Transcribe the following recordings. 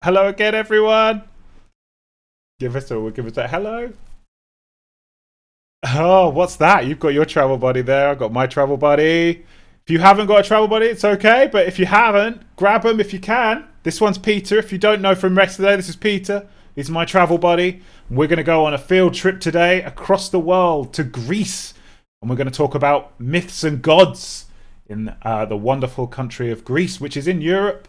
Hello again, everyone. Give us a hello. Oh, what's that? You've got your travel buddy there. I've got my travel buddy. If you haven't got a travel buddy, it's okay. But if you haven't, grab them if you can. This one's Peter. If you don't know from yesterday, this is Peter. He's my travel buddy. We're going to go on a field trip today across the world to Greece. And we're going to talk about myths and gods in the wonderful country of Greece, which is in Europe,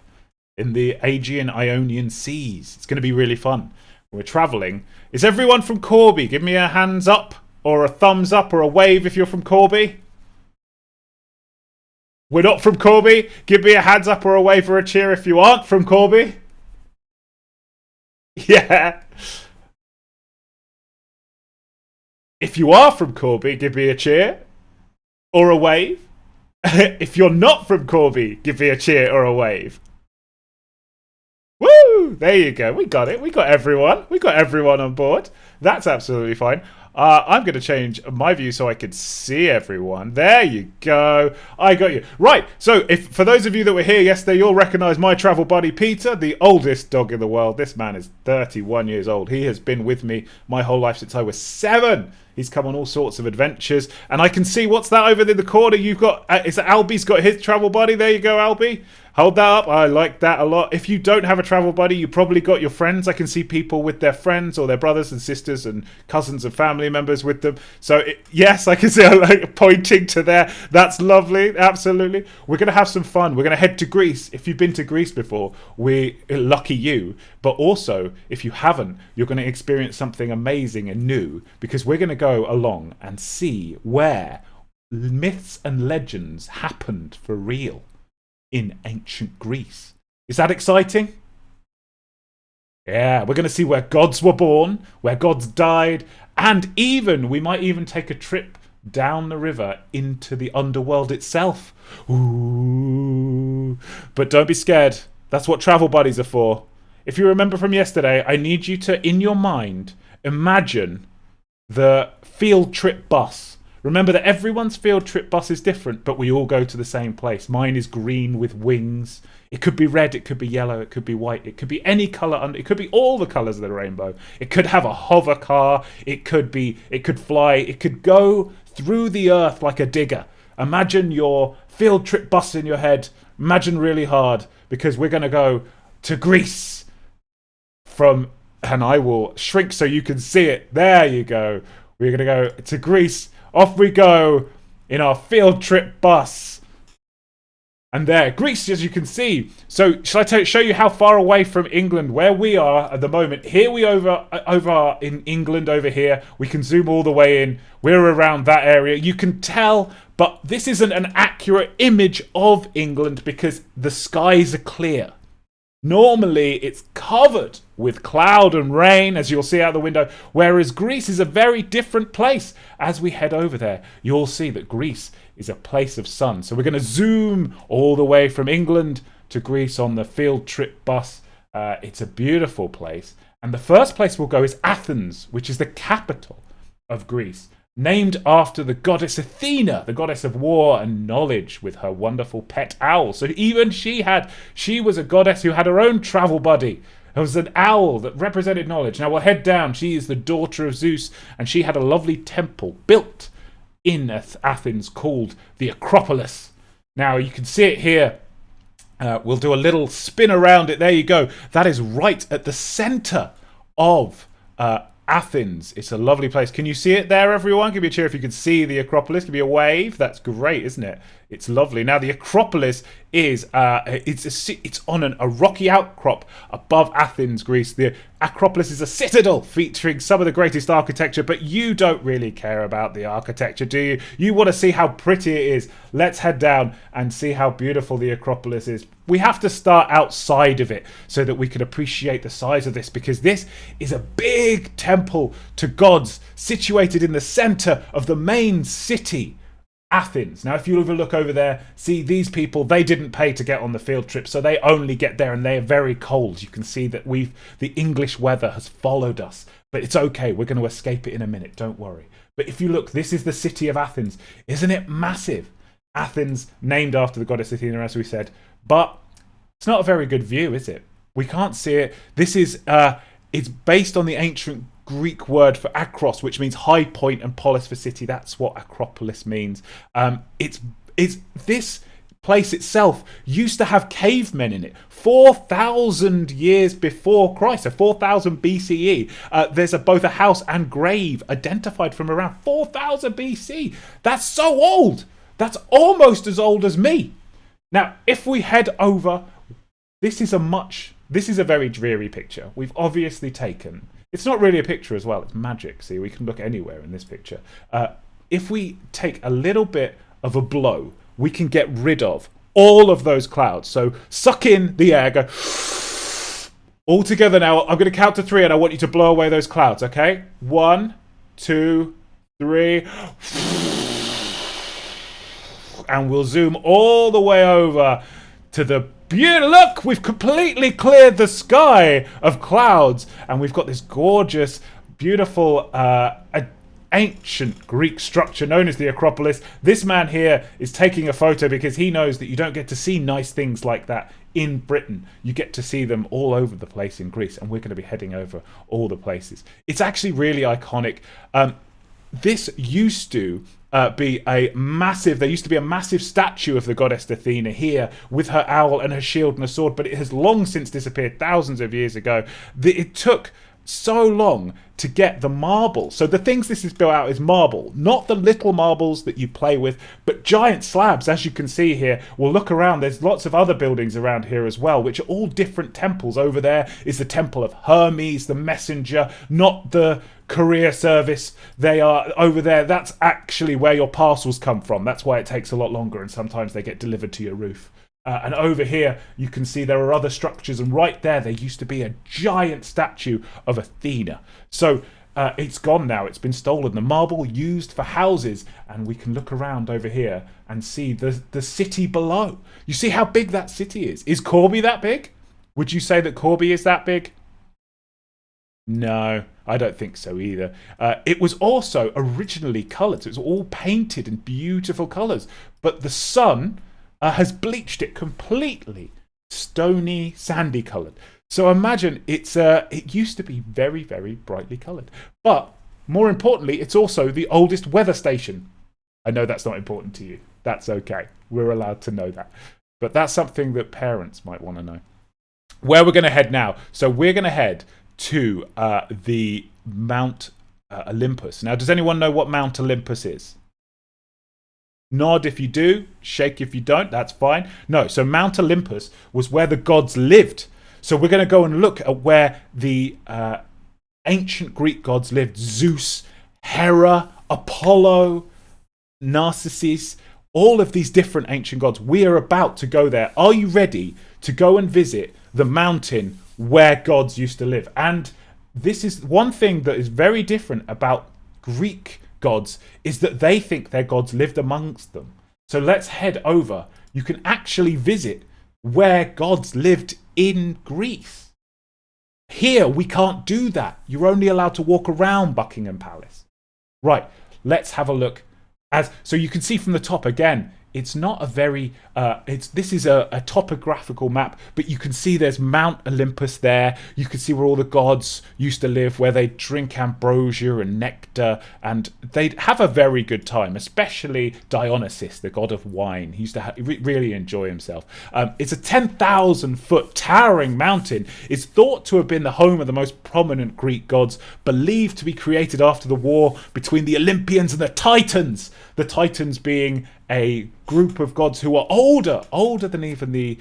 in the Aegean Ionian Seas. It's going to be really fun. We're traveling. Is everyone from Corby? Give me a hands up or a thumbs up or a wave if you're from Corby. We're not from Corby. Give me a hands up or a wave or a cheer if you aren't from Corby. Yeah. If you are from Corby, give me a cheer or a wave. If you're not from Corby, give me a cheer or a wave. Woo! There you go. We got it. We got everyone. We got everyone on board. That's absolutely fine. I'm going to change my view so I can see everyone. There you go. I got you. Right. So, if for those of you that were here yesterday, you'll recognise my travel buddy Peter, the oldest dog in the world. This man is 31 years old. He has been with me my whole life since I was 7. He's come on all sorts of adventures, and I can see what's that over in the corner. You've got is that Albie's got his travel buddy? There you go, Albie. Hold that up. I like that a lot. If you don't have a travel buddy, you probably got your friends. I can see people with their friends or their brothers and sisters and cousins and family members with them. So yes, I can see like pointing to there. That's lovely. Absolutely. We're going to have some fun. We're going to head to Greece. If you've been to Greece before, we lucky you. But also, if you haven't, you're going to experience something amazing and new because we're going to go along and see where myths and legends happened for real in ancient Greece. Is that exciting? Yeah, we're going to see where gods were born, where gods died, and we might even take a trip down the river into the underworld itself. Ooh. But don't be scared. That's what travel buddies are for. If you remember from yesterday, I need you to, in your mind, imagine the field trip bus. Remember that everyone's field trip bus is different, but we all go to the same place. Mine is green with wings. It could be red, it could be yellow, it could be white, it could be any colour, it could be all the colours of the rainbow. It could have a hover car, it could fly, it could go through the earth like a digger. Imagine your field trip bus in your head. Imagine really hard, because we're going to go to Greece and I will shrink so you can see it. There you go. We're going to go to Greece. Off we go in our field trip bus. And there, Greece, as you can see. So, shall I show you how far away from England, where we are at the moment? Here we over in England over here. We can zoom all the way in. We're around that area. You can tell, but this isn't an accurate image of England because the skies are clear. Normally, it's covered with cloud and rain, as you'll see out the window, whereas Greece is a very different place. As we head over there, you'll see that Greece is a place of sun. So we're going to zoom all the way from England to Greece on the field trip bus. It's a beautiful place. And the first place we'll go is Athens, which is the capital of Greece. Named after the goddess Athena, the goddess of war and knowledge, with her wonderful pet owl. So even she was a goddess who had her own travel buddy. It was an owl that represented knowledge. Now we'll head down. She is the daughter of Zeus, and she had a lovely temple built in Athens called the Acropolis. Now you can see it here. We'll do a little spin around it. There you go. That is right at the center of Athens. It's a lovely place. Can you see it there, everyone? Give me a cheer if you can see the Acropolis. Give me a wave. That's great, isn't it? It's lovely. Now, the Acropolis is it's on a rocky outcrop above Athens, Greece. The Acropolis is a citadel featuring some of the greatest architecture, but you don't really care about the architecture, do you? You want to see how pretty it is. Let's head down and see how beautiful the Acropolis is. We have to start outside of it so that we can appreciate the size of this, because this is a big temple to gods situated in the center of the main city, Athens. Now, if you look over there, see these people, they didn't pay to get on the field trip, so they only get there and they are very cold. You can see that the English weather has followed us, but it's okay. We're going to escape it in a minute. Don't worry. But if you look, this is the city of Athens. Isn't it massive? Athens, named after the goddess Athena, as we said, but it's not a very good view, is it? We can't see it. This is it's based on the ancient Greek word for akros, which means high point, and polis for city. That's what Acropolis means. It's this place itself used to have cavemen in it 4,000 years before Christ, so 4,000 BCE. There's both a house and grave identified from around 4,000 BC. That's so old. That's almost as old as me. Now, if we head over, this is a very dreary picture. We've obviously taken. It's not really a picture as well. It's magic. See, we can look anywhere in this picture. If we take a little bit of a blow, we can get rid of all of those clouds. So suck in the air, go all together now. I'm going to count to 3 and I want you to blow away those clouds, okay? 1, 2, 3. And we'll zoom all the way over to the look, we've completely cleared the sky of clouds, and we've got this gorgeous, beautiful, ancient Greek structure known as the Acropolis. This man here is taking a photo because he knows that you don't get to see nice things like that in Britain. You get to see them all over the place in Greece, and we're going to be heading over all the places. It's actually really iconic. This used to be a massive. There used to be a massive statue of the goddess Athena here with her owl and her shield and a sword, but it has long since disappeared thousands of years ago. It took so long to get the marble. So the things this is built out is marble, not the little marbles that you play with, but giant slabs. As you can see here, we'll look around. There's lots of other buildings around here as well, which are all different temples. Over there is the temple of Hermes, the messenger, not the courier service. They are over there. That's actually where your parcels come from. That's why it takes a lot longer, and sometimes they get delivered to your roof. And over here, you can see there are other structures, and right there used to be a giant statue of Athena. So it's gone now. It's been stolen. The marble used for houses, and we can look around over here and see the city below. You see how big that city is? Is Corby that big? Would you say that Corby is that big? No, I don't think so either. It was also originally coloured. So it was all painted in beautiful colours. But the sun has bleached it completely stony, sandy coloured. So imagine it used to be very, very brightly coloured. But more importantly, it's also the oldest weather station. I know that's not important to you. That's okay. We're allowed to know that. But that's something that parents might want to know. Where we're going to head now. So we're going to head to the Mount Olympus. Now, does anyone know what Mount Olympus is? Nod if you do, shake if you don't, that's fine. No, so Mount Olympus was where the gods lived. So we're going to go and look at where the ancient Greek gods lived. Zeus, Hera, Apollo, Narcissus, all of these different ancient gods. We are about to go there. Are you ready to go and visit the mountain where gods used to live? And this is one thing that is very different about Greek gods, is that they think their gods lived amongst them. So let's head over. You can actually visit where gods lived in Greece. Here we can't do that. You're only allowed to walk around Buckingham Palace. Right, let's have a look. So you can see from the top again, it's not a very this is a topographical map, but you can see there's Mount Olympus there. You can see where all the gods used to live, where they drink ambrosia and nectar, and they'd have a very good time, especially Dionysus, the god of wine. He used to really enjoy himself. It's a 10,000 foot towering mountain. It's thought to have been the home of the most prominent Greek gods, believed to be created after the war between the Olympians and the Titans. The Titans being a group of gods who are older than even the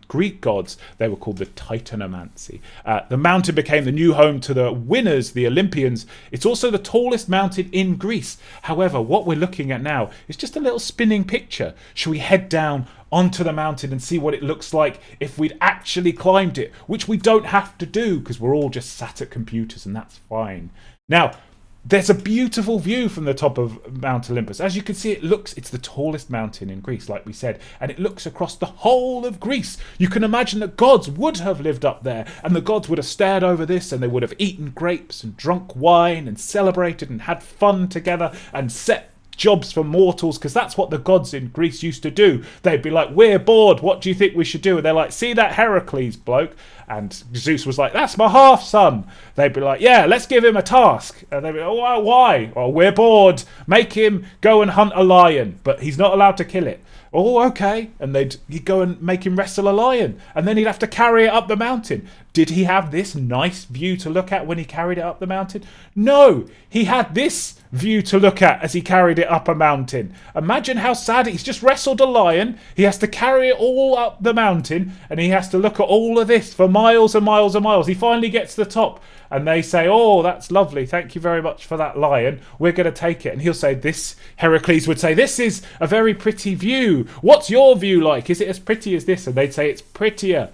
Greek gods. They were called the Titanomancy. The mountain became the new home to the winners, the Olympians. It's also the tallest mountain in Greece. However, what we're looking at now is just a little spinning picture. Shall we head down onto the mountain and see what it looks like if we'd actually climbed it, which we don't have to do because we're all just sat at computers, and that's fine. Now, there's a beautiful view from the top of Mount Olympus. As you can see, it's the tallest mountain in Greece, like we said, and it looks across the whole of Greece. You can imagine that gods would have lived up there, and the gods would have stared over this, and they would have eaten grapes and drunk wine and celebrated and had fun together and set jobs for mortals, because that's what the gods in Greece used to do. They'd be like, we're bored, what do you think we should do? And they're like, see that Heracles bloke? And Zeus was like, that's my half-son. They'd be like, yeah, let's give him a task. And they'd be like, oh, why? Well, we're bored. Make him go and hunt a lion, but he's not allowed to kill it. Oh, okay. And he'd go and make him wrestle a lion. And then he'd have to carry it up the mountain. Did he have this nice view to look at when he carried it up the mountain? No, he had this view to look at as he carried it up a mountain. Imagine how sad. He's just wrestled a lion. He has to carry it all up the mountain. And he has to look at all of this for miles and miles and miles. He finally gets to the top. And they say, oh, that's lovely. Thank you very much for that lion. We're going to take it. And he'll say, Heracles would say, this is a very pretty view. What's your view like? Is it as pretty as this? And they'd say, it's prettier.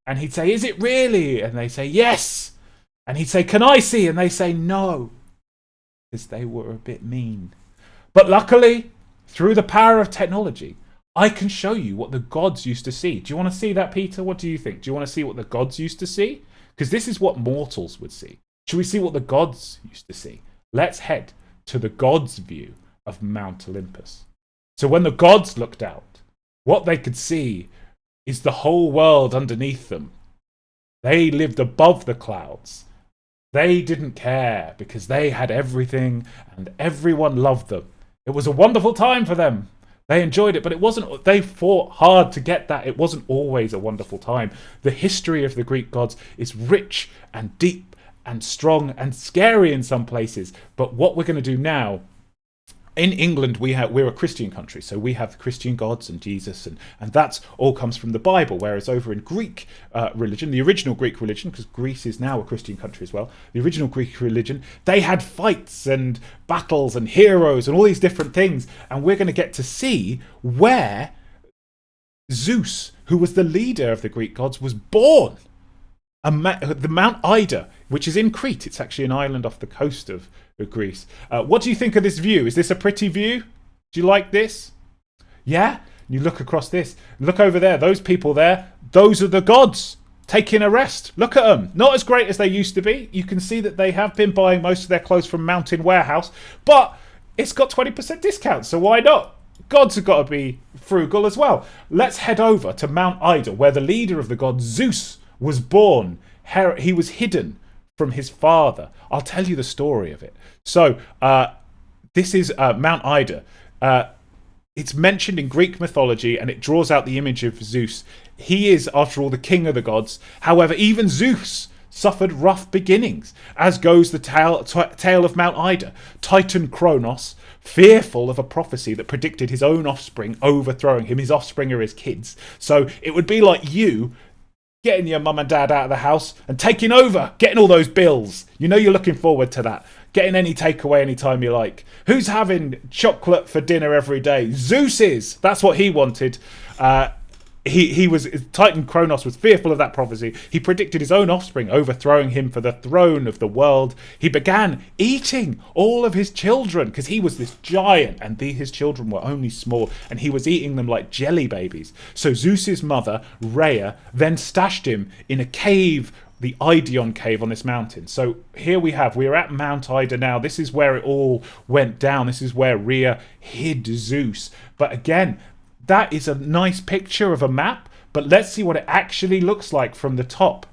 And he'd say, is it really? And they say, yes. And he'd say, can I see? And they say, no. Because they were a bit mean. But luckily, through the power of technology, I can show you what the gods used to see. Do you want to see that, Peter? What do you think? Do you want to see what the gods used to see? Because this is what mortals would see. Should we see what the gods used to see? Let's head to the gods' view of Mount Olympus. So when the gods looked out, what they could see is the whole world underneath them. They lived above the clouds. They didn't care because they had everything and everyone loved them. It was a wonderful time for them. They enjoyed it, but it wasn't. They fought hard to get that. It wasn't always a wonderful time. The history of the Greek gods is rich and deep and strong and scary in some places. But what we're going to do now, in England, we're a Christian country, so we have Christian gods and Jesus, and that's all comes from the Bible. Whereas over in Greek religion, the original Greek religion, because Greece is now a Christian country as well, the original Greek religion, they had fights and battles and heroes and all these different things. And we're going to get to see where Zeus, who was the leader of the Greek gods, was born. The Mount Ida, which is in Crete. It's actually an island off the coast of Greece. What do you think of this view? Is this a pretty view? Do you like this? Yeah? You look across this. Look over there. Those people there, those are the gods taking a rest. Look at them. Not as great as they used to be. You can see that they have been buying most of their clothes from Mountain Warehouse, but it's got 20% discount, so why not? Gods have got to be frugal as well. Let's head over to Mount Ida, where the leader of the gods, Zeus, was born. He was hidden from his father. I'll tell you the story of it. So this is Mount Ida. It's mentioned in Greek mythology, and it draws out the image of Zeus. He is, after all, the king of the gods. However, even Zeus suffered rough beginnings, as goes the tale of Mount Ida. Titan Kronos, fearful of a prophecy that predicted his own offspring overthrowing him. His offspring are his kids. So it would be like you getting your mum and dad out of the house and taking over, getting all those bills. You know you're looking forward to that. Getting any takeaway anytime you like. Who's having chocolate for dinner every day? Zeus is. That's what he wanted. Titan Kronos was fearful of that prophecy. He predicted his own offspring overthrowing him for the throne of the world. He began eating all of his children because he was this giant and his children were only small, and he was eating them like jelly babies. So Zeus's mother, Rhea, then stashed him in a cave, the Idion cave on this mountain. So here we're at Mount Ida now. This is where it all went down. This is where Rhea hid Zeus. But again, that is a nice picture of a map, but let's see what it actually looks like from the top.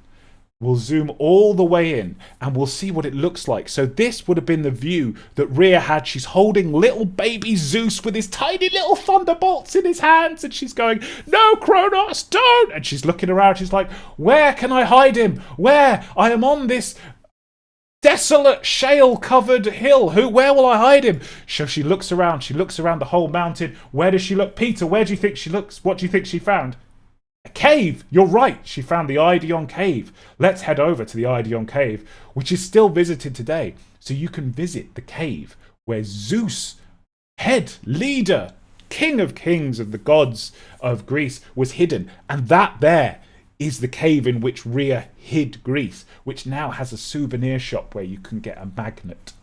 We'll zoom all the way in and we'll see what it looks like. So this would have been the view that Rhea had. She's holding little baby Zeus with his tiny little thunderbolts in his hands, and she's going, no, Kronos, don't! And she's looking around. She's like, where can I hide him? Where? I am on this desolate shale-covered hill. Where will I hide him? So she looks around. She looks around the whole mountain. Where does she look? Peter, where do you think she looks? What do you think she found? A cave. You're right. She found the Idion cave. Let's head over to the Idion cave, which is still visited today. So you can visit the cave where Zeus, head, leader, king of kings of the gods of Greece, was hidden. And that there is the cave in which Rhea hid Greece, which now has a souvenir shop where you can get a magnet.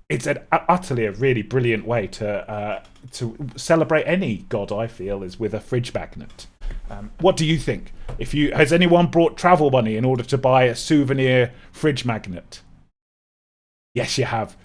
It's utterly a really brilliant way to celebrate any god, I feel, is with a fridge magnet. What do you think? Has anyone brought travel money in order to buy a souvenir fridge magnet? Yes, you have.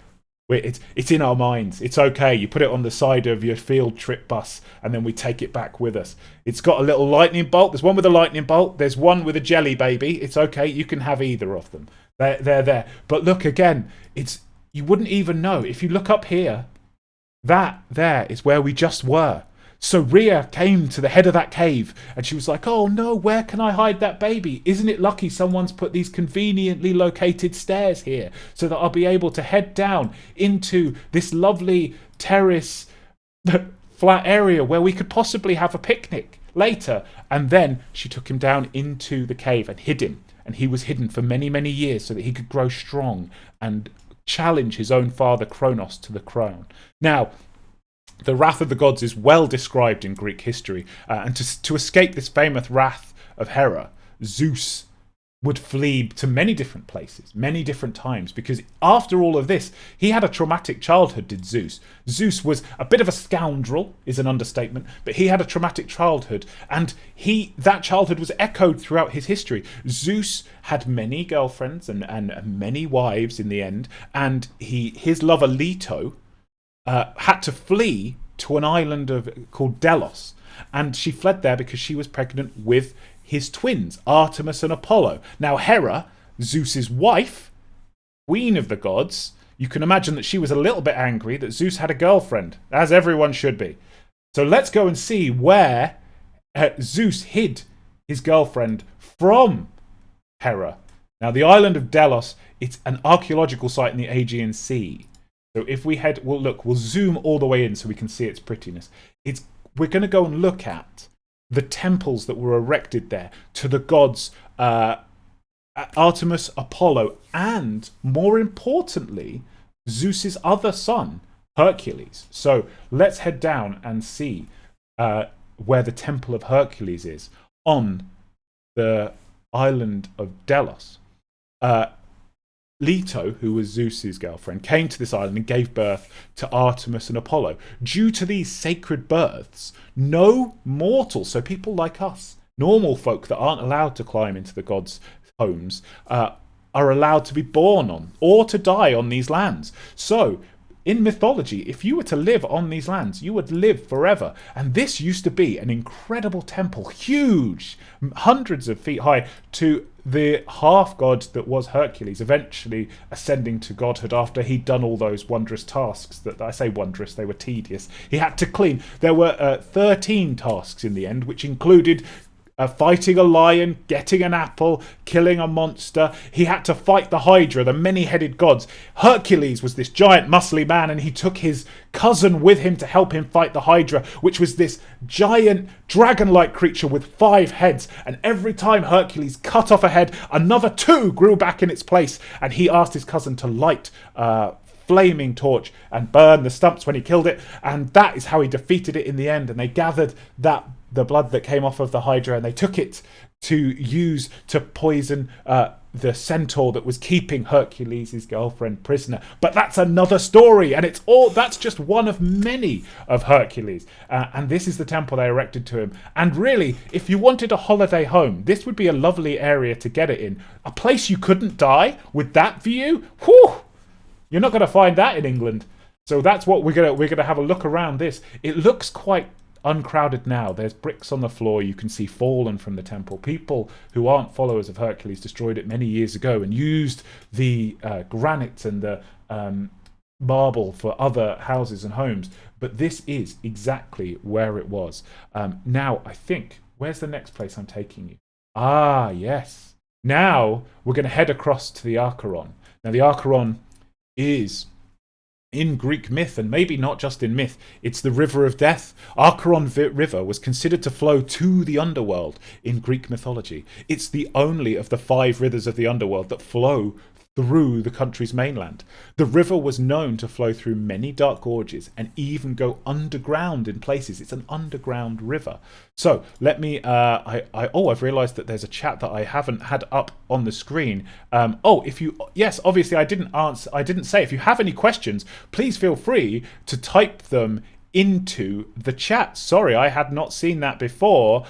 It's in our minds. It's okay. You put it on the side of your field trip bus, and then we take it back with us. It's got a little lightning bolt. There's one with a lightning bolt. There's one with a jelly baby. It's okay. You can have either of them. They're there. But look again. You wouldn't even know if you look up here. That there is where we just were. So Rhea came to the head of that cave and she was like, oh no, where can I hide that baby? Isn't it lucky someone's put these conveniently located stairs here so that I'll be able to head down into this lovely terrace flat area where we could possibly have a picnic later. And then she took him down into the cave and hid him. And he was hidden for many, many years so that he could grow strong and challenge his own father Kronos to the crown. Now, the wrath of the gods is well described in Greek history, and to escape this famous wrath of Hera, Zeus would flee to many different places, many different times, because after all of this, he had a traumatic childhood, did Zeus. Zeus was a bit of a scoundrel, is an understatement, but he had a traumatic childhood, and that childhood was echoed throughout his history. Zeus had many girlfriends and many wives in the end, and his lover Leto had to flee to an island called Delos, and she fled there because she was pregnant with his twins, Artemis and Apollo. Now Hera, Zeus's wife, queen of the gods, you can imagine that she was a little bit angry that Zeus had a girlfriend, as everyone should be. So let's go and see where Zeus hid his girlfriend from Hera. Now the island of Delos, it's an archaeological site in the Aegean Sea. So if we we'll zoom all the way in so we can see its prettiness. We're going to go and look at the temples that were erected there to the gods Artemis, Apollo, and more importantly, Zeus's other son, Hercules. So let's head down and see where the Temple of Hercules is on the island of Delos. Leto, who was Zeus's girlfriend, came to this island and gave birth to Artemis and Apollo. Due to these sacred births, no mortal, so people like us, normal folk that aren't allowed to climb into the gods' homes, are allowed to be born on or to die on these lands. So, in mythology, if you were to live on these lands, you would live forever. And this used to be an incredible temple, huge, hundreds of feet high, to the half-god that was Hercules, eventually ascending to godhood after he'd done all those wondrous tasks that, I say wondrous, they were tedious. He had to clean. There were 13 tasks in the end, which included fighting a lion, getting an apple, killing a monster. He had to fight the Hydra, the many-headed gods. Hercules was this giant muscly man, and he took his cousin with him to help him fight the Hydra, which was this giant dragon-like creature with 5 heads. And every time Hercules cut off a head, another 2 grew back in its place, and he asked his cousin to light flaming torch and burn the stumps when he killed it, and that is how he defeated it in the end. And they gathered the blood that came off of the Hydra, and they took it to use to poison the centaur that was keeping Hercules' girlfriend prisoner. But that's another story, and that's just one of many of Hercules. And this is the temple they erected to him. And really, if you wanted a holiday home, this would be a lovely area to get it in. A place you couldn't die with that view. Whew! You're not going to find that in England. So that's what we're gonna have a look around this. It looks quite uncrowded now. There's bricks on the floor you can see fallen from the temple. People who aren't followers of Hercules destroyed it many years ago and used the granite and the marble for other houses and homes. But this is exactly where it was. Now, I think, where's the next place I'm taking you? Ah, yes. Now, we're going to head across to the Acheron. Now, the Acheron is in Greek myth, and maybe not just in myth, it's the river of death. Acheron River was considered to flow to the underworld in Greek mythology. It's the only of the 5 rivers of the underworld that flow through the country's mainland. The river was known to flow through many dark gorges and even go underground in places. It's an underground river. So let me I've realized that there's a chat that I haven't had up on the screen. Obviously I didn't say, if you have any questions, please feel free to type them into the chat. Sorry, I had not seen that before.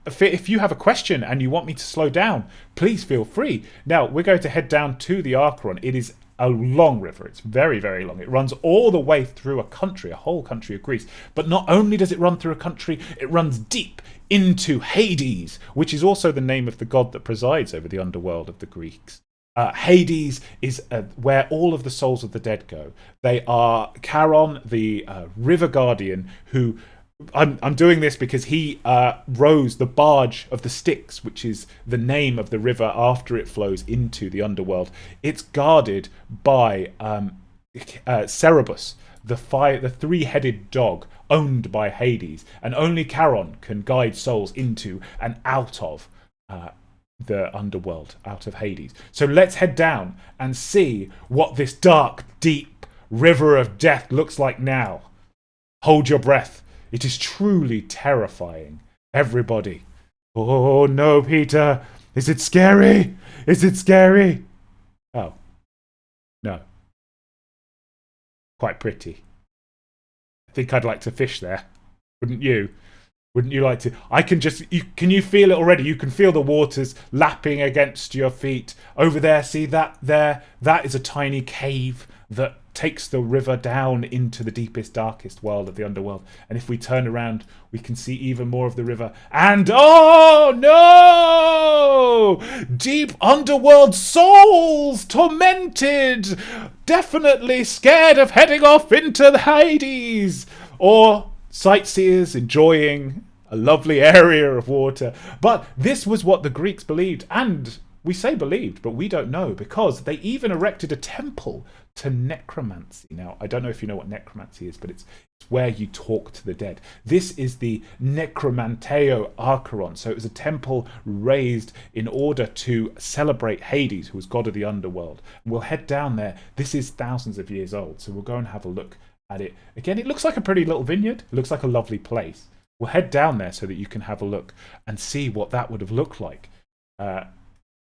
If you have a question and you want me to slow down, please feel free. Now, we're going to head down to the Acheron. It is a long river. It's very, very long. It runs all the way through a country, a whole country of Greece. But not only does it run through a country, it runs deep into Hades, which is also the name of the god that presides over the underworld of the Greeks. Hades is where all of the souls of the dead go. They are Charon, the river guardian, who... I'm doing this because he rows the barge of the Styx, which is the name of the river after it flows into the underworld. It's guarded by Cerberus, the three-headed dog owned by Hades, and only Charon can guide souls into and out of the underworld, out of Hades. So let's head down and see what this dark, deep river of death looks like now. Hold your breath. It is truly terrifying. Everybody. Oh no, Peter. Is it scary? Is it scary? Oh. No. Quite pretty. I think I'd like to fish there. Wouldn't you? Wouldn't you like to? I can just... can you feel it already? You can feel the waters lapping against your feet. Over there, see that there? That is a tiny cave that takes the river down into the deepest, darkest world of the underworld. And if we turn around, we can see even more of the river. And oh no! Deep underworld souls, tormented, definitely scared of heading off into the Hades. Or sightseers enjoying a lovely area of water. But this was what the Greeks believed. And we say believed, but we don't know, because they even erected a temple to necromancy. Now, I don't know if you know what necromancy is, but it's where you talk to the dead. This is the Necromanteo Archeron. So it was a temple raised in order to celebrate Hades, who was god of the underworld. And we'll head down there. This is thousands of years old, so we'll go and have a look at it. Again, it looks like a pretty little vineyard. It looks like a lovely place. We'll head down there so that you can have a look and see what that would have looked like.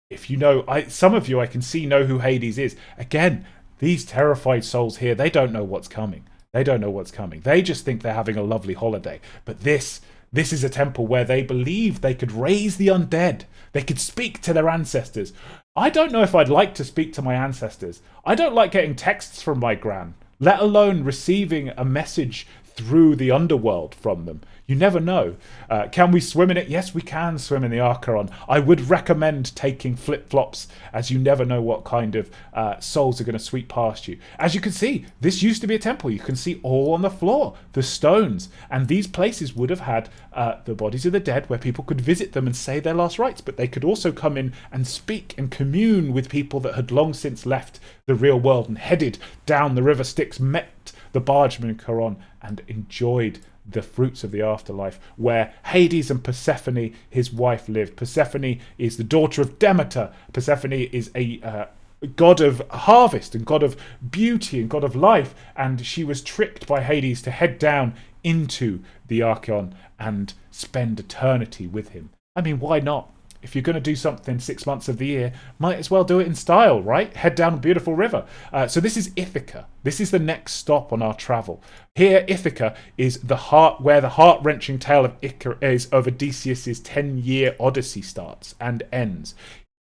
If you know, some of you I can see know who Hades is. Again, these terrified souls here, they don't know what's coming. They don't know what's coming. They just think they're having a lovely holiday. But this is a temple where they believe they could raise the undead. They could speak to their ancestors. I don't know if I'd like to speak to my ancestors. I don't like getting texts from my gran, let alone receiving a message through the underworld from them. You never know. Can we swim in it? Yes, we can swim in the Archeron. I would recommend taking flip-flops, as you never know what kind of souls are going to sweep past you. As you can see, this used to be a temple. You can see all on the floor, the stones. And these places would have had the bodies of the dead where people could visit them and say their last rites. But they could also come in and speak and commune with people that had long since left the real world and headed down the river Styx, met the bargeman Charon, and enjoyed the fruits of the afterlife, where Hades and Persephone, his wife, lived. Persephone is the daughter of Demeter. Persephone is a god of harvest and god of beauty and god of life, and she was tricked by Hades to head down into the Archeon and spend eternity with him. I mean, why not? If you're going to do something 6 months of the year, might as well do it in style, right? Head down a beautiful river. So this is Ithaca. This is the next stop on our travel. Here, Ithaca is where the heart-wrenching tale of Icarus of Odysseus' 10-year odyssey starts and ends.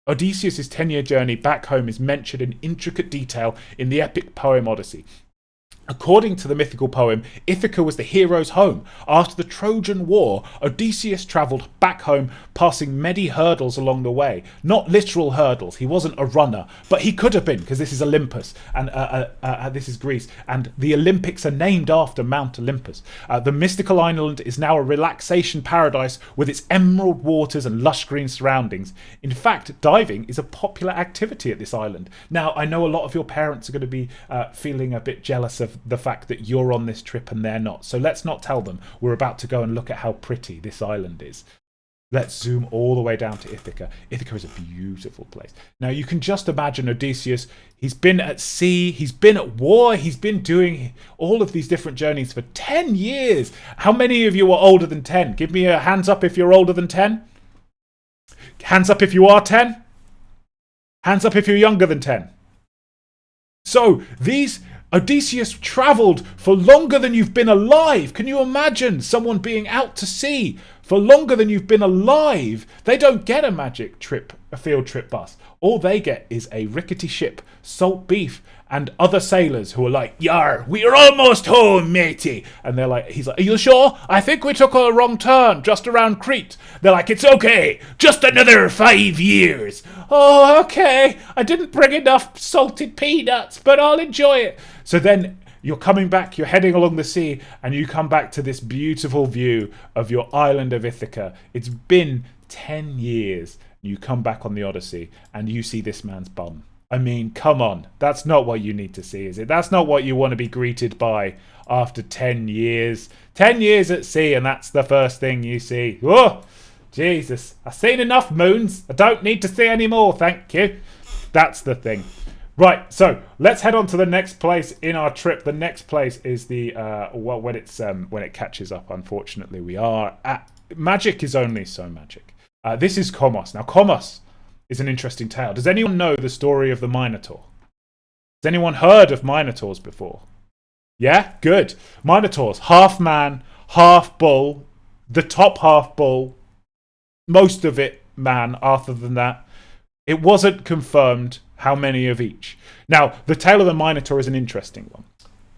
Odysseus' 10-year journey back home is mentioned in intricate detail in the epic poem Odyssey. According to the mythical poem, Ithaca was the hero's home. After the Trojan War, Odysseus travelled back home, passing many hurdles along the way. Not literal hurdles. He wasn't a runner, but he could have been, because this is Olympus, and this is Greece, and the Olympics are named after Mount Olympus. The mystical island is now a relaxation paradise with its emerald waters and lush green surroundings. In fact, diving is a popular activity at this island. Now, I know a lot of your parents are going to be feeling a bit jealous of the fact that you're on this trip and they're not. So let's not tell them. We're about to go and look at how pretty this island is. Let's zoom all the way down to Ithaca. Ithaca is a beautiful place. Now you can just imagine Odysseus. He's been at sea, he's been at war, he's been doing all of these different journeys for 10 years. How many of you are older than 10? Give me a hands up if you're older than 10. Hands up if you are 10. Hands up if you're younger than 10. So Odysseus travelled for longer than you've been alive. Can you imagine someone being out to sea for longer than you've been alive? They don't get a magic trip a field trip bus. All they get is a rickety ship, salt beef, and other sailors who are like, "Yar, we are almost home, matey." And he's like, "Are you sure? I think we took a wrong turn just around Crete." They're like, "It's okay, just another 5 years." "Oh, okay. I didn't bring enough salted peanuts, but I'll enjoy it." So then you're coming back, you're heading along the sea, and you come back to this beautiful view of your island of Ithaca. It's been 10 years. You come back on the Odyssey, and you see this man's bum. I mean, come on. That's not what you need to see, is it? That's not what you want to be greeted by after 10 years. 10 years at sea, and that's the first thing you see. Oh, Jesus. I've seen enough moons. I don't need to see any more, thank you. That's the thing. Right, so let's head on to the next place in our trip. The next place is when it catches up, unfortunately. We are at... Magic is only so magic. This is Komos. Now, Komos is an interesting tale. Does anyone know the story of the Minotaur? Has anyone heard of Minotaurs before? Yeah? Good. Minotaurs, half man, half bull, the top half bull, most of it man, other than that. It wasn't confirmed how many of each. Now, the tale of the Minotaur is an interesting one.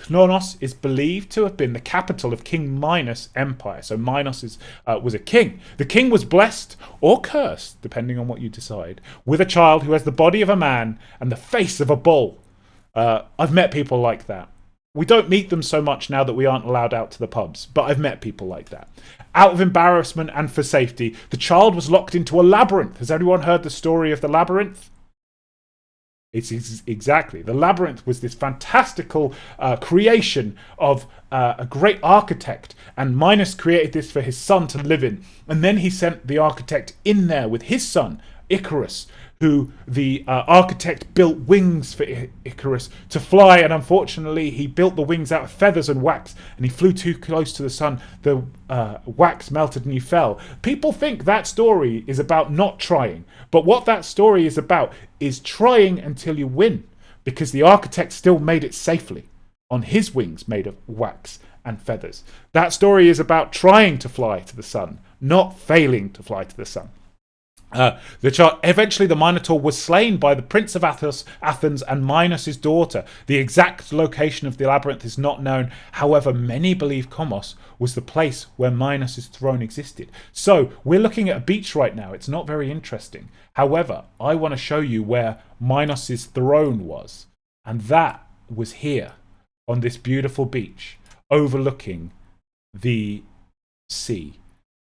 Knonos is believed to have been the capital of King Minos' empire. So Minos was a king. The king was blessed or cursed, depending on what you decide, with a child who has the body of a man and the face of a bull. I've met people like that. We don't meet them so much now that we aren't allowed out to the pubs, but I've met people like that. Out of embarrassment and for safety, the child was locked into a labyrinth. Has anyone heard the story of the labyrinth? It's exactly. The labyrinth was this fantastical creation of a great architect, and Minos created this for his son to live in. And then he sent the architect in there with his son, Icarus, who the architect built wings for Icarus to fly, and unfortunately he built the wings out of feathers and wax, and he flew too close to the sun. The wax melted and he fell. People think that story is about not trying, but what that story is about is trying until you win, because the architect still made it safely on his wings made of wax and feathers. That story is about trying to fly to the sun, not failing to fly to the sun. Eventually the Minotaur was slain by the Prince of Athens and Minos' daughter. The exact location of the labyrinth is not known. However, many believe Komos was the place where Minos' throne existed. So we're looking at a beach right now. It's not very interesting. However, I want to show you where Minos' throne was. And that was here on this beautiful beach overlooking the sea.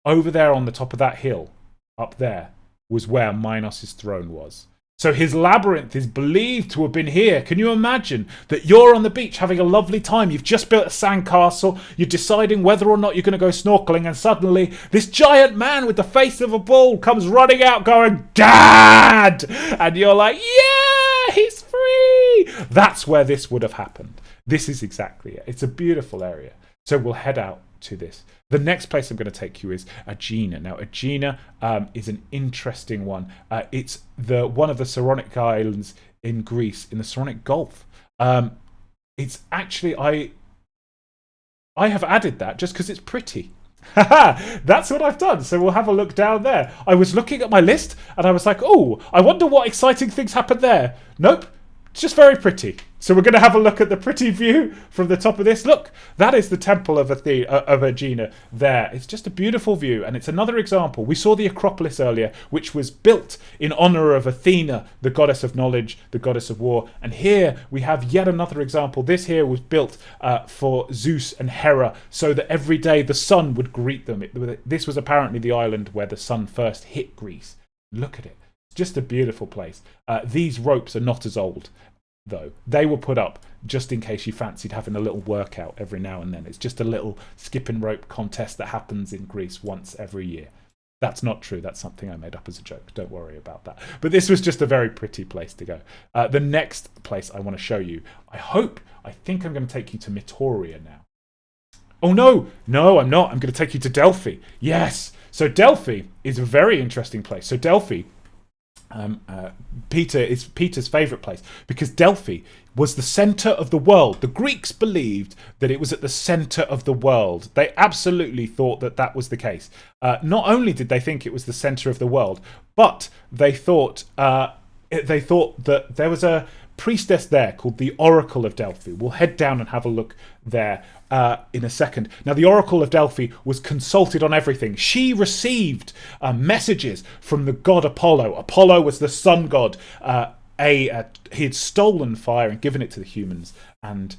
Over there on the top of that hill, up there, was where Minos' throne was. So his labyrinth is believed to have been here. Can you imagine that you're on the beach having a lovely time? You've just built a sandcastle. You're deciding whether or not you're going to go snorkeling, and suddenly this giant man with the face of a bull comes running out going, "Dad!" And you're like, "Yeah, he's free!" That's where this would have happened. This is exactly it. It's a beautiful area. So we'll head out to this. The next place I'm going to take you is Aegina. Now, Aegina is an interesting one. It's one of the Saronic islands in Greece, in the Saronic Gulf. It's actually, I have added that just because it's pretty. That's what I've done. So we'll have a look down there. I was looking at my list and I was like, oh, I wonder what exciting things happened there. Nope. It's just very pretty. So we're going to have a look at the pretty view from the top of this. Look, that is the temple of Aegina there. It's just a beautiful view, and it's another example. We saw the Acropolis earlier, which was built in honor of Athena, the goddess of knowledge, the goddess of war. And here we have yet another example. This here was built for Zeus and Hera, so that every day the sun would greet them. This was apparently the island where the sun first hit Greece. Look at it. It's just a beautiful place. These ropes are not as old, though. They were put up just in case you fancied having a little workout every now and then. It's just a little skipping rope contest that happens in Greece once every year. That's not true. That's something I made up as a joke. Don't worry about that. But this was just a very pretty place to go. The next place I want to show you, I think I'm going to take you to Mitoria now. Oh, no, I'm not. I'm going to take you to Delphi. Yes. So Delphi is a very interesting place. So Delphi, is Peter's favourite place, because Delphi was the centre of the world. The Greeks believed that it was at the centre of the world. They absolutely thought that was the case. Not only did they think it was the centre of the world, But they thought that there was a priestess there called the Oracle of Delphi. We'll head down and have a look there in a second. Now, the Oracle of Delphi was consulted on everything. She received messages from the god Apollo. Apollo was the sun god. He had stolen fire and given it to the humans, and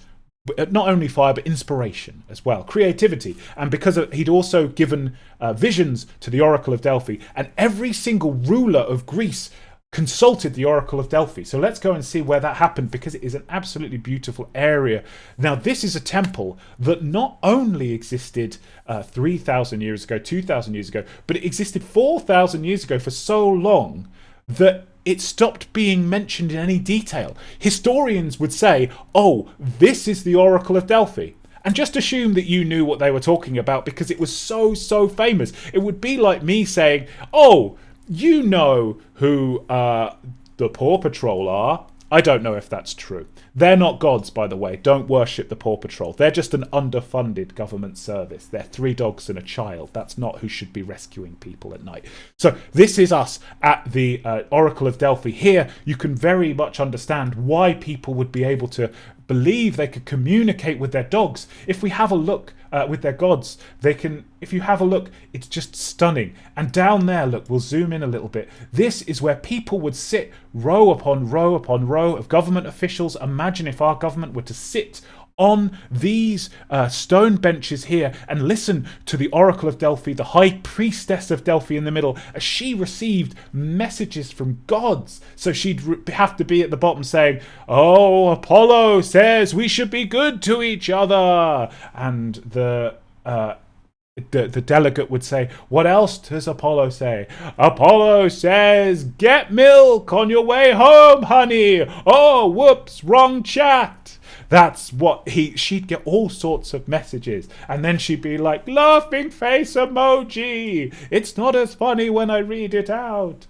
not only fire but inspiration as well, creativity. And because he'd also given visions to the Oracle of Delphi, and every single ruler of Greece consulted the Oracle of Delphi. So let's go and see where that happened, because it is an absolutely beautiful area. Now, this is a temple that not only existed 3,000 years ago, 2,000 years ago, but it existed 4,000 years ago for so long that it stopped being mentioned in any detail. Historians would say, oh, this is the Oracle of Delphi, and just assume that you knew what they were talking about because it was so famous. It would be like me saying, oh, you know who the Paw Patrol are. I don't know if that's true. They're not gods, by the way. Don't worship the Paw Patrol. They're just an underfunded government service. They're 3 dogs and a child. That's not who should be rescuing people at night. So this is us at the Oracle of Delphi. Here, you can very much understand why people would be able to believe they could communicate with their dogs. If we have a look with their gods, they can. If you have a look, it's just stunning. And down there, look, we'll zoom in a little bit. This is where people would sit, row upon row upon row of government officials. Imagine if our government were to sit on these stone benches here and listen to the Oracle of Delphi, the high priestess of Delphi in the middle, as she received messages from gods. So she'd have to be at the bottom saying, oh, Apollo says we should be good to each other. And the delegate would say, what else does Apollo say? Apollo says, get milk on your way home, honey. Oh, whoops, wrong chat. That's what she'd get all sorts of messages. And then she'd be like, laughing face emoji. It's not as funny when I read it out.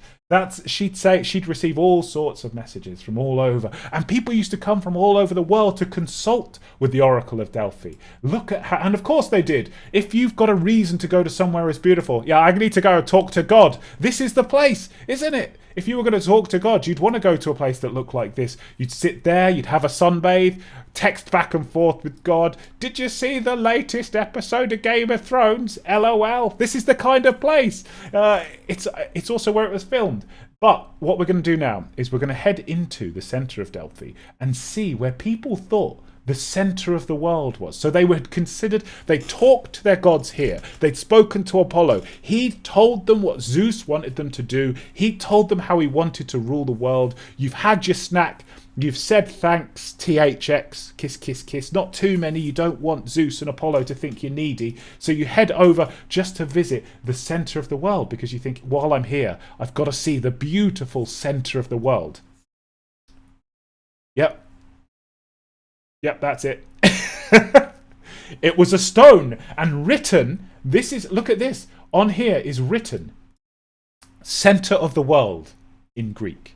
She'd receive all sorts of messages from all over. And people used to come from all over the world to consult with the Oracle of Delphi. Look at how, and of course they did. If you've got a reason to go to somewhere as beautiful, yeah, I need to go talk to God. This is the place, isn't it? If you were going to talk to God, you'd want to go to a place that looked like this. You'd sit there, you'd have a sunbathe, text back and forth with God. Did you see the latest episode of Game of Thrones? LOL. This is the kind of place. It's also where it was filmed. But what we're going to do now is we're going to head into the centre of Delphi and see where people thought the centre of the world was. So they were considered, they talked to their gods here. They'd spoken to Apollo. He told them what Zeus wanted them to do. He told them how he wanted to rule the world. You've had your snack. You've said thanks, THX, kiss, kiss, kiss. Not too many. You don't want Zeus and Apollo to think you're needy. So you head over just to visit the centre of the world because you think, while I'm here, I've got to see the beautiful centre of the world. Yep. Yep, that's it. It was a stone and written. Look at this. On here is written, centre of the world in Greek.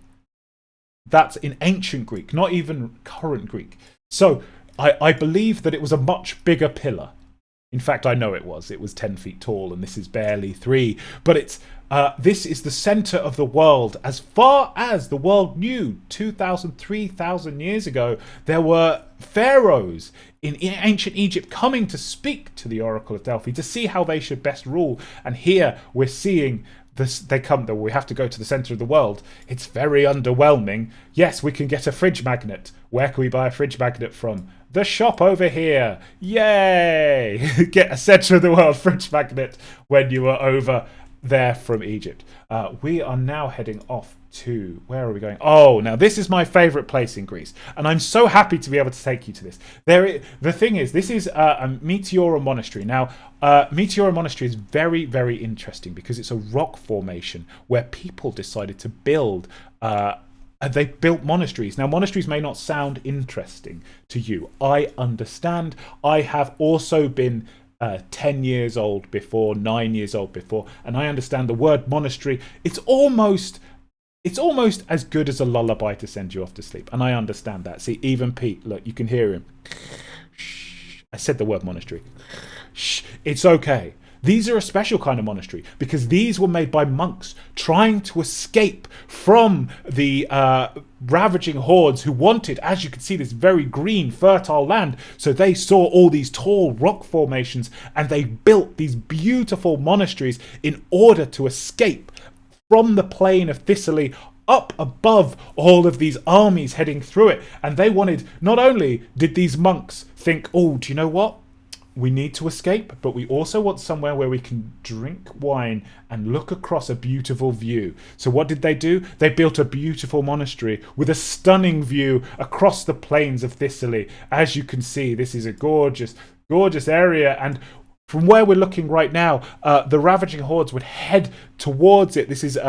That's in ancient Greek, not even current Greek. So I believe that it was a much bigger pillar. In fact, I know it was. It was 10 feet tall, and this is barely 3. But this is the centre of the world. As far as the world knew, 2,000, 3,000 years ago, there were pharaohs in ancient Egypt coming to speak to the Oracle of Delphi to see how they should best rule. And here we're seeing this. We have to go to the centre of the world. It's very underwhelming. Yes, we can get a fridge magnet. Where can we buy a fridge magnet from? The shop over here. Yay! Get a centre of the world fridge magnet when you are over there from Egypt. We are now heading off to, where are we going? Oh, now this is my favourite place in Greece, and I'm so happy to be able to take you to this. The thing is, this is a Meteora Monastery. Now, Meteora Monastery is very, very interesting because it's a rock formation where people decided to build. They built monasteries. Now, monasteries may not sound interesting to you. I understand. I have also been 10 years old before, 9 years old before, and I understand the word monastery. It's almost as good as a lullaby to send you off to sleep, and I understand that. See, even Pete, look, you can hear him. Shh. I said the word monastery. Shh. It's okay. These are a special kind of monastery because these were made by monks trying to escape from the ravaging hordes who wanted, as you can see, this very green, fertile land. So they saw all these tall rock formations and they built these beautiful monasteries in order to escape from the plain of Thessaly up above all of these armies heading through it. And they wanted, not only did these monks think, oh, do you know what? We need to escape, but we also want somewhere where we can drink wine and look across a beautiful view. So what did they do? They built a beautiful monastery with a stunning view across the plains of Thessaly. As you can see, this is a gorgeous, gorgeous area, and from where we're looking right now, the ravaging hordes would head towards it. This is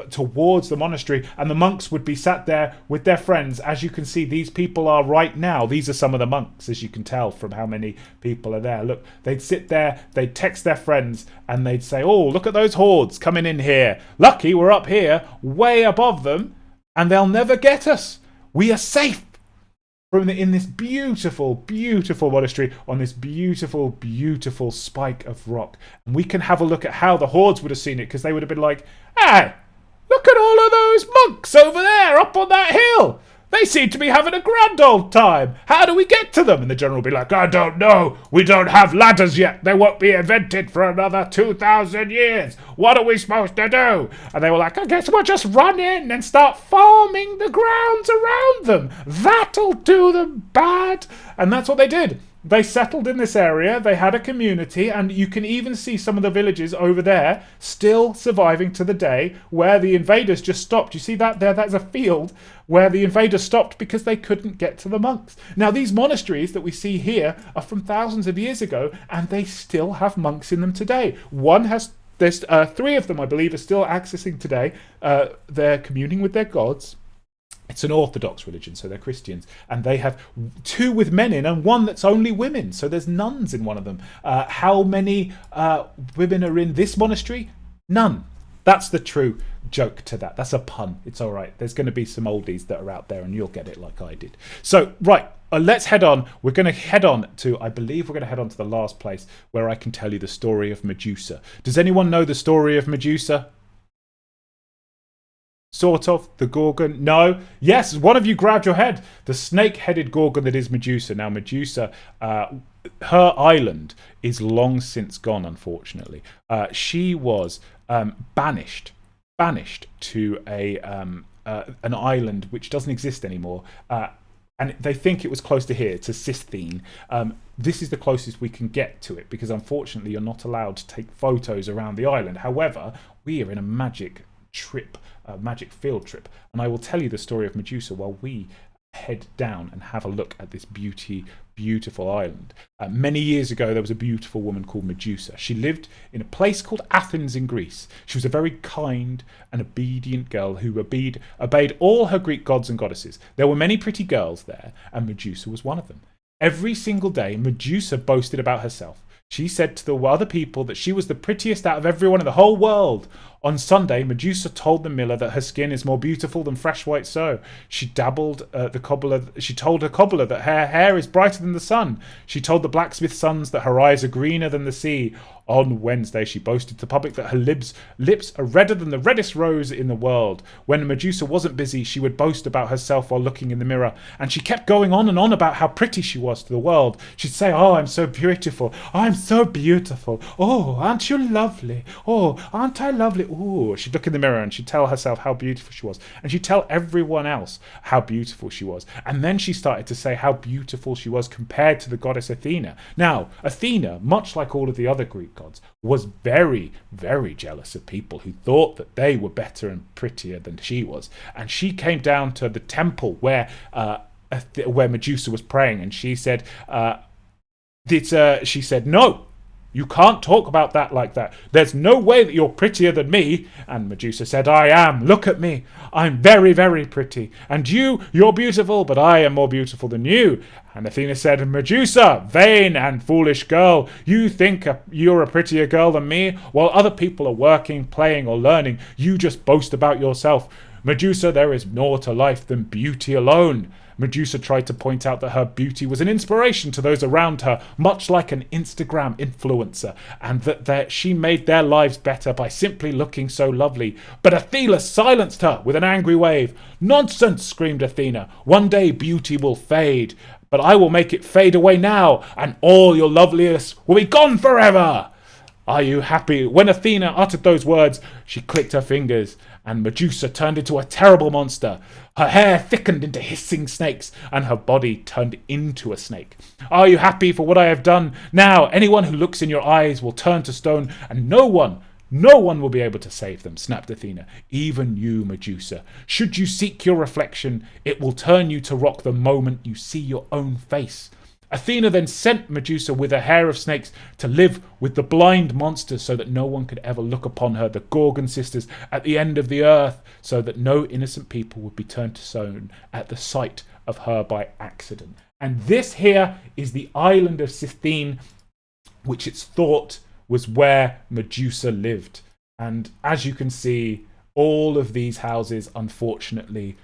towards the monastery, and the monks would be sat there with their friends. As you can see, these people are right now. These are some of the monks, as you can tell from how many people are there. Look, they'd sit there, they'd text their friends, and they'd say, oh, look at those hordes coming in here. Lucky we're up here, way above them, and they'll never get us. We are safe. In this beautiful, beautiful monastery on this beautiful, beautiful spike of rock. And we can have a look at how the hordes would have seen it, because they would have been like, hey, look at all of those monks over there up on that hill. They seem to be having a grand old time. How do we get to them? And the general will be like, I don't know. We don't have ladders yet. They won't be invented for another 2,000 years. What are we supposed to do? And they were like, I guess we'll just run in and start farming the grounds around them. That'll do them bad. And that's what they did. They settled in this area, they had a community, and you can even see some of the villages over there still surviving to the day, where the invaders just stopped. You see that there? That's a field where the invaders stopped because they couldn't get to the monks. Now, these monasteries that we see here are from thousands of years ago, and they still have monks in them today. There's 3 of them, I believe, are still accessing today. They're communing with their gods. It's an Orthodox religion, so they're Christians, and they have 2 with men in and 1 that's only women, so there's nuns in one of them. How many women are in this monastery? None. That's the true joke to that. That's a pun. It's all right. There's going to be some oldies that are out there, and you'll get it like I did. So, right, let's head on. We're going to head on to, I believe we're going to head on to the last place where I can tell you the story of Medusa. Does anyone know the story of Medusa? Sort of. The Gorgon? No. Yes, one of you grabbed your head. The snake-headed Gorgon that is Medusa. Now, Medusa, her island is long since gone, unfortunately. She was banished to an island which doesn't exist anymore. And they think it was close to here, to Sistine. This is the closest we can get to it, because unfortunately you're not allowed to take photos around the island. However, we are in a magic field trip, and I will tell you the story of Medusa while we head down and have a look at this beautiful island. Many years ago, there was a beautiful woman called Medusa. She lived in a place called Athens in Greece. She was a very kind and obedient girl who obeyed all her Greek gods and goddesses. There were many pretty girls there, and Medusa was one of them. Every single day, Medusa boasted about herself. She said to the other people that she was the prettiest out of everyone in the whole world. On Sunday, Medusa told the miller that her skin is more beautiful than fresh white sow. She told her cobbler that her hair is brighter than the sun. She told the blacksmith's sons that her eyes are greener than the sea. On Wednesday, she boasted to the public that her lips are redder than the reddest rose in the world. When Medusa wasn't busy, she would boast about herself while looking in the mirror. And she kept going on and on about how pretty she was to the world. She'd say, oh, I'm so beautiful. Oh, I'm so beautiful. Oh, aren't you lovely? Oh, aren't I lovely? Oh, she'd look in the mirror and she'd tell herself how beautiful she was. And she'd tell everyone else how beautiful she was. And then she started to say how beautiful she was compared to the goddess Athena. Now, Athena, much like all of the other Greek gods, was very, very jealous of people who thought that they were better and prettier than she was. And she came down to the temple where Medusa was praying, and she said, no, you can't talk about that like that. There's no way that you're prettier than me. And Medusa said, I am. Look at me. I'm very, very pretty. And you're beautiful, but I am more beautiful than you. And Athena said, Medusa, vain and foolish girl, you think you're a prettier girl than me? While other people are working, playing, or learning, you just boast about yourself. Medusa, there is more to life than beauty alone. Medusa tried to point out that her beauty was an inspiration to those around her, much like an Instagram influencer, and that she made their lives better by simply looking so lovely. But Athena silenced her with an angry wave. "Nonsense!" screamed Athena. "One day beauty will fade, but I will make it fade away now, and all your loveliness will be gone forever." Are you happy? When Athena uttered those words, she clicked her fingers, and Medusa turned into a terrible monster. Her hair thickened into hissing snakes, and her body turned into a snake. Are you happy for what I have done? Now, anyone who looks in your eyes will turn to stone, and no one will be able to save them, snapped Athena. Even you, Medusa. Should you seek your reflection, it will turn you to rock the moment you see your own face. Athena then sent Medusa with a hair of snakes to live with the blind monsters so that no one could ever look upon her, the Gorgon sisters, at the end of the earth, so that no innocent people would be turned to stone at the sight of her by accident. And this here is the island of Scythene, which it's thought was where Medusa lived. And as you can see, all of these houses, unfortunately,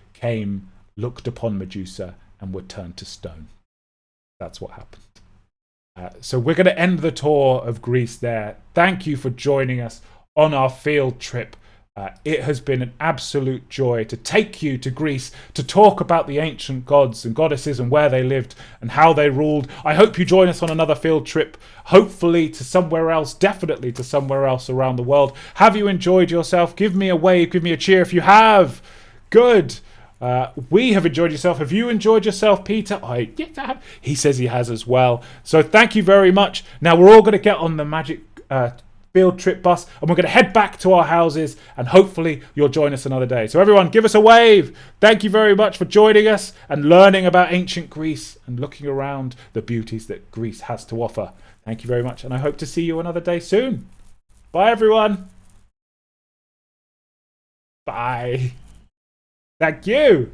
looked upon Medusa, and were turned to stone. That's what happened. So we're going to end the tour of Greece there. Thank you for joining us on our field trip. It has been an absolute joy to take you to Greece to talk about the ancient gods and goddesses and where they lived and how they ruled. I hope you join us on another field trip, hopefully to somewhere else, definitely to somewhere else around the world. Have you enjoyed yourself? Give me a wave, give me a cheer if you have. Good. We have enjoyed yourself. Have you enjoyed yourself, Peter? Yes, I have. He says he has as well. So thank you very much. Now we're all going to get on the magic field trip bus, and we're going to head back to our houses, and hopefully you'll join us another day. So everyone, give us a wave. Thank you very much for joining us and learning about ancient Greece and looking around the beauties that Greece has to offer. Thank you very much, and I hope to see you another day soon. Bye, everyone. Bye. Thank you.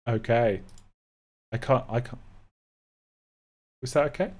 Okay. I can't. Was that okay?